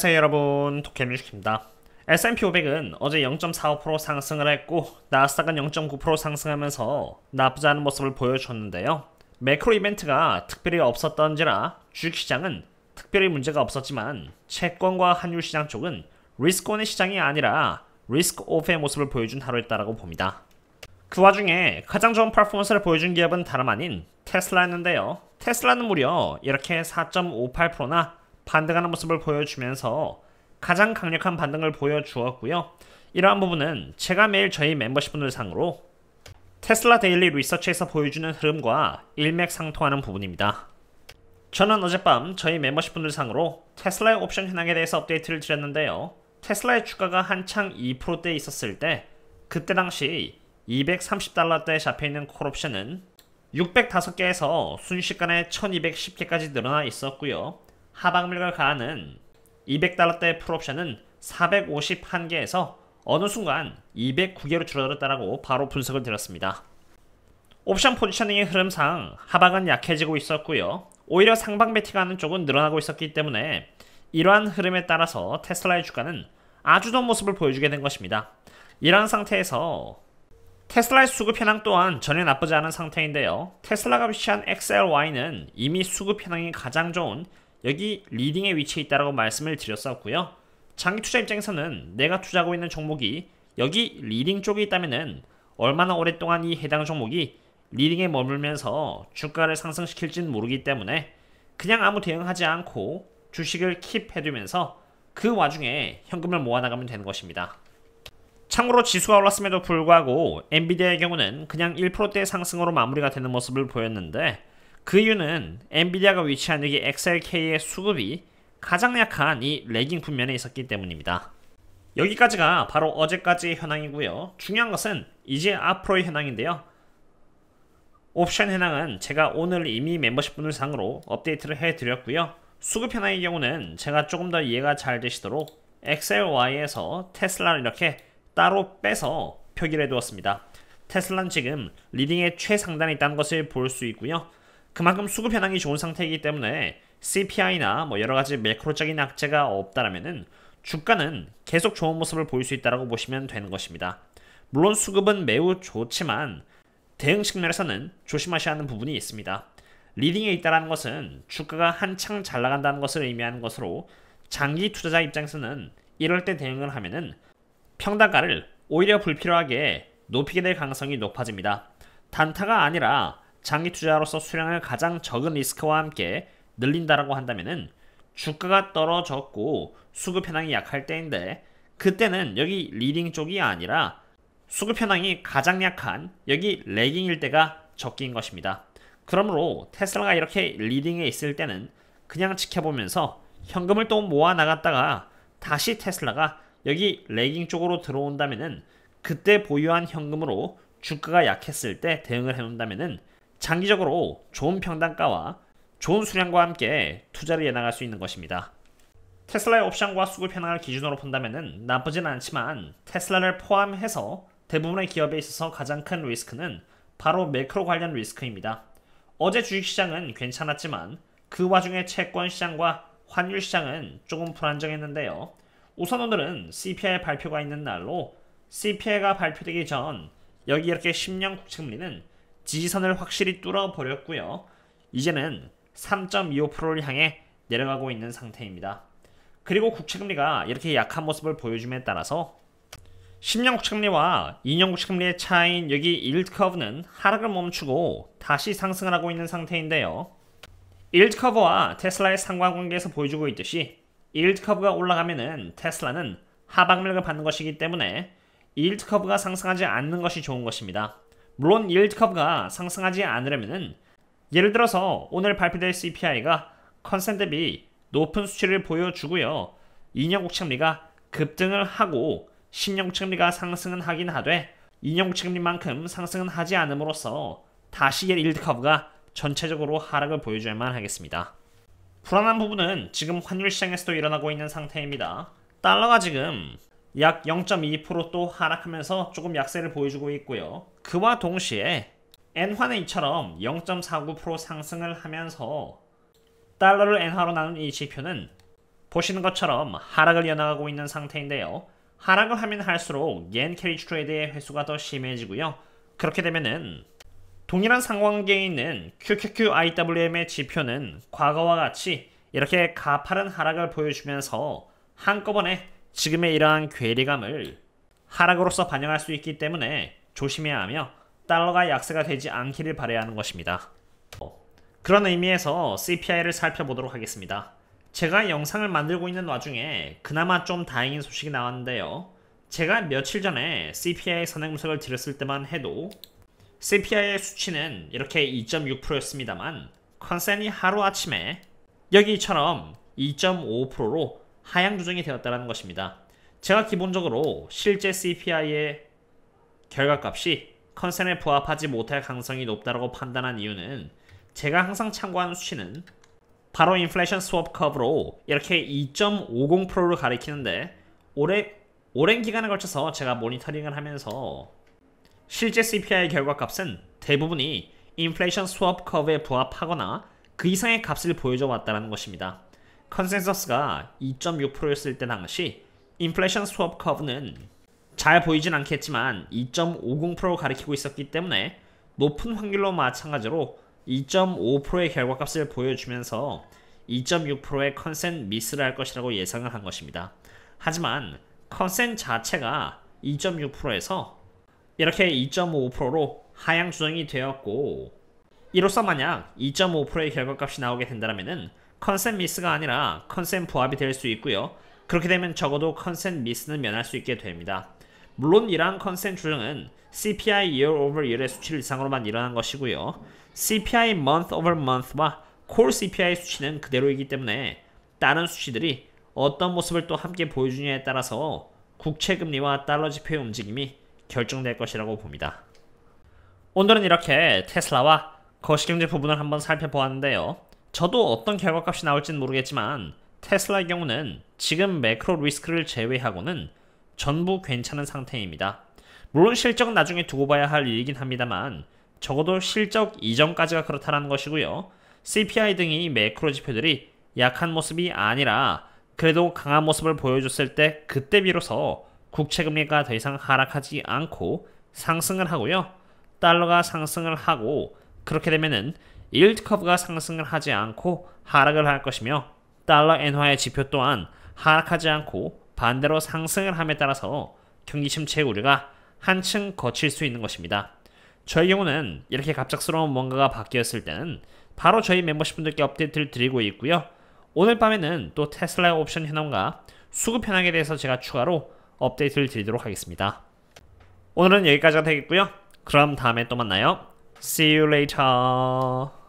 안녕하세요 여러분, 도깨비주식입니다. S&P 500은 어제 0.45% 상승을 했고 나스닥은 0.9% 상승하면서 나쁘지 않은 모습을 보여줬는데요. 매크로 이벤트가 특별히 없었던지라 주식시장은 특별히 문제가 없었지만 채권과 환율시장 쪽은 리스크온의 시장이 아니라 리스크오프의 모습을 보여준 하루였다라고 봅니다. 그 와중에 가장 좋은 퍼포먼스를 보여준 기업은 다름 아닌 테슬라였는데요. 테슬라는 무려 이렇게 4.58%나 반등하는 모습을 보여주면서 가장 강력한 반등을 보여주었고요. 이러한 부분은 제가 매일 저희 멤버십분들 상으로 테슬라 데일리 리서치에서 보여주는 흐름과 일맥상통하는 부분입니다. 저는 어젯밤 저희 멤버십분들 상으로 테슬라의 옵션 현황에 대해서 업데이트를 드렸는데요. 테슬라의 주가가 한창 2%대에 있었을 때 그때 당시 230달러대에 잡혀있는 콜옵션은 605개에서 순식간에 1210개까지 늘어나 있었고요. 하방밀과 가하는 200달러대 풀옵션은 451개에서 어느 순간 209개로 줄어들었다라고 바로 분석을 드렸습니다. 옵션 포지셔닝의 흐름상 하방은 약해지고 있었고요. 오히려 상방 베팅가 하는 쪽은 늘어나고 있었기 때문에 이러한 흐름에 따라서 테슬라의 주가는 아주 좋은 모습을 보여주게 된 것입니다. 이러한 상태에서 테슬라의 수급 현황 또한 전혀 나쁘지 않은 상태인데요. 테슬라가 위치한 XLY는 이미 수급 현황이 가장 좋은 여기 리딩에 위치해 있다고 말씀을 드렸었고요. 장기 투자 입장에서는 내가 투자하고 있는 종목이 여기 리딩 쪽에 있다면 얼마나 오랫동안 이 해당 종목이 리딩에 머물면서 주가를 상승시킬지는 모르기 때문에 그냥 아무 대응하지 않고 주식을 킵해두면서 그 와중에 현금을 모아나가면 되는 것입니다. 참고로 지수가 올랐음에도 불구하고 엔비디아의 경우는 그냥 1%대 상승으로 마무리가 되는 모습을 보였는데 그 이유는 엔비디아가 위치한 여기 XLK의 수급이 가장 약한 이 레깅 분면에 있었기 때문입니다. 여기까지가 바로 어제까지의 현황이고요. 중요한 것은 이제 앞으로의 현황인데요. 옵션 현황은 제가 오늘 이미 멤버십 분들 상으로 업데이트를 해드렸고요. 수급 현황의 경우는 제가 조금 더 이해가 잘 되시도록 XLY에서 테슬라를 이렇게 따로 빼서 표기를 해두었습니다. 테슬라는 지금 리딩의 최상단에 있다는 것을 볼 수 있고요. 그만큼 수급 현황이 좋은 상태이기 때문에 CPI나 여러가지 매크로적인 악재가 없다라면은 주가는 계속 좋은 모습을 보일 수 있다고 보시면 되는 것입니다. 물론 수급은 매우 좋지만 대응 측면에서는 조심하셔야 하는 부분이 있습니다. 리딩에 있다는 것은 주가가 한창 잘 나간다는 것을 의미하는 것으로 장기 투자자 입장에서는 이럴 때 대응을 하면은 평단가를 오히려 불필요하게 높이게 될 가능성이 높아집니다. 단타가 아니라 장기 투자로서 수량을 가장 적은 리스크와 함께 늘린다라고 한다면은 주가가 떨어졌고 수급 현황이 약할 때인데 그때는 여기 리딩 쪽이 아니라 수급 현황이 가장 약한 여기 레깅일 때가 적기인 것입니다. 그러므로 테슬라가 이렇게 리딩에 있을 때는 그냥 지켜보면서 현금을 또 모아 나갔다가 다시 테슬라가 여기 레깅 쪽으로 들어온다면은 그때 보유한 현금으로 주가가 약했을 때 대응을 해놓는다면은 장기적으로 좋은 평단가와 좋은 수량과 함께 투자를 이어나갈 수 있는 것입니다. 테슬라의 옵션과 수급 현황을 기준으로 본다면은 나쁘진 않지만 테슬라를 포함해서 대부분의 기업에 있어서 가장 큰 리스크는 바로 매크로 관련 리스크입니다. 어제 주식시장은 괜찮았지만 그 와중에 채권시장과 환율시장은 조금 불안정했는데요. 우선 오늘은 CPI 발표가 있는 날로 CPI가 발표되기 전 여기 이렇게 10년 국채금리는 지지선을 확실히 뚫어버렸고요. 이제는 3.25%를 향해 내려가고 있는 상태입니다. 그리고 국채금리가 이렇게 약한 모습을 보여줌에 따라서 10년 국채금리와 2년 국채금리의 차이인 여기 일드 커브는 하락을 멈추고 다시 상승을 하고 있는 상태인데요. 일드 커브와 테슬라의 상관관계에서 보여주고 있듯이 일드 커브가 올라가면은 테슬라는 하방밀을 받는 것이기 때문에 일드 커브가 상승하지 않는 것이 좋은 것입니다. 물론 일드 커브가 상승하지 않으려면은 예를 들어서 오늘 발표될 CPI가 컨센 대비 높은 수치를 보여주고요. 2년 국채금리가 급등을 하고 10년 국채금리가 상승은 하긴 하되 2년 국채금리만큼 상승은 하지 않음으로써 다시 일드 커브가 전체적으로 하락을 보여줘야만 하겠습니다. 불안한 부분은 지금 환율 시장에서도 일어나고 있는 상태입니다. 달러가 지금 약 0.2% 또 하락하면서 조금 약세를 보여주고 있고요. 그와 동시에 엔화는 이처럼 0.49% 상승을 하면서 달러를 엔화로 나눈 이 지표는 보시는 것처럼 하락을 이어나가고 있는 상태인데요. 하락을 하면 할수록 옌 캐리지 트레이드의 회수가 더 심해지고요. 그렇게 되면은 동일한 상관계에 있는 QQQIWM의 지표는 과거와 같이 이렇게 가파른 하락을 보여주면서 한꺼번에 지금의 이러한 괴리감을 하락으로서 반영할 수 있기 때문에 조심해야 하며 달러가 약세가 되지 않기를 바라야 하는 것입니다. 그런 의미에서 CPI를 살펴보도록 하겠습니다. 제가 영상을 만들고 있는 와중에 그나마 좀 다행인 소식이 나왔는데요. 제가 며칠 전에 CPI 선행 분석을 드렸을 때만 해도 CPI의 수치는 이렇게 2.6%였습니다만 컨센이 하루아침에 여기처럼 2.5%로 하향 조정이 되었다는 것입니다. 제가 기본적으로 실제 CPI의 결과값이 컨센에 부합하지 못할 가능성이 높다고 판단한 이유는 제가 항상 참고하는 수치는 바로 인플레이션 스왑 커브로 이렇게 2.50%를 가리키는데 오랜 기간에 걸쳐서 제가 모니터링을 하면서 실제 CPI 결과값은 대부분이 인플레이션 스왑 커브에 부합하거나 그 이상의 값을 보여줘 왔다는 것입니다. 컨센서스가 2.6%였을 때 당시 인플레이션 스왑 커브는 잘 보이진 않겠지만 2.50%를 가리키고 있었기 때문에 높은 확률로 마찬가지로 2.5%의 결과값을 보여주면서 2.6%의 컨센 미스를 할 것이라고 예상을 한 것입니다. 하지만 컨센 자체가 2.6%에서 이렇게 2.5%로 하향 조정이 되었고, 이로써 만약 2.5%의 결과값이 나오게 된다면 컨센 미스가 아니라 컨센 부합이 될 수 있고요. 그렇게 되면 적어도 컨센 미스는 면할 수 있게 됩니다. 물론 이러한 컨센 조정은 CPI year over year의 수치를 이상으로만 일어난 것이고요. CPI month over month와 core CPI 수치는 그대로이기 때문에 다른 수치들이 어떤 모습을 또 함께 보여주느냐에 따라서 국채금리와 달러 지표의 움직임이 결정될 것이라고 봅니다. 오늘은 이렇게 테슬라와 거시경제 부분을 한번 살펴보았는데요. 저도 어떤 결과값이 나올지는 모르겠지만 테슬라의 경우는 지금 매크로 리스크를 제외하고는 전부 괜찮은 상태입니다. 물론 실적은 나중에 두고 봐야 할 일이긴 합니다만 적어도 실적 이전까지가 그렇다는 것이고요. CPI 등이 매크로 지표들이 약한 모습이 아니라 그래도 강한 모습을 보여줬을 때 그때 비로소 국채금리가 더 이상 하락하지 않고 상승을 하고요. 달러가 상승을 하고 그렇게 되면은 일드 커브가 상승을 하지 않고 하락을 할 것이며 달러 엔화의 지표 또한 하락하지 않고 반대로 상승을 함에 따라서 경기 침체 우려가 한층 거칠 수 있는 것입니다. 저의 경우는 이렇게 갑작스러운 뭔가가 바뀌었을 때는 바로 저희 멤버십 분들께 업데이트를 드리고 있고요. 오늘 밤에는 또 테슬라 옵션 현황과 수급 현황에 대해서 제가 추가로 업데이트를 드리도록 하겠습니다. 오늘은 여기까지가 되겠고요. 그럼 다음에 또 만나요. See you later.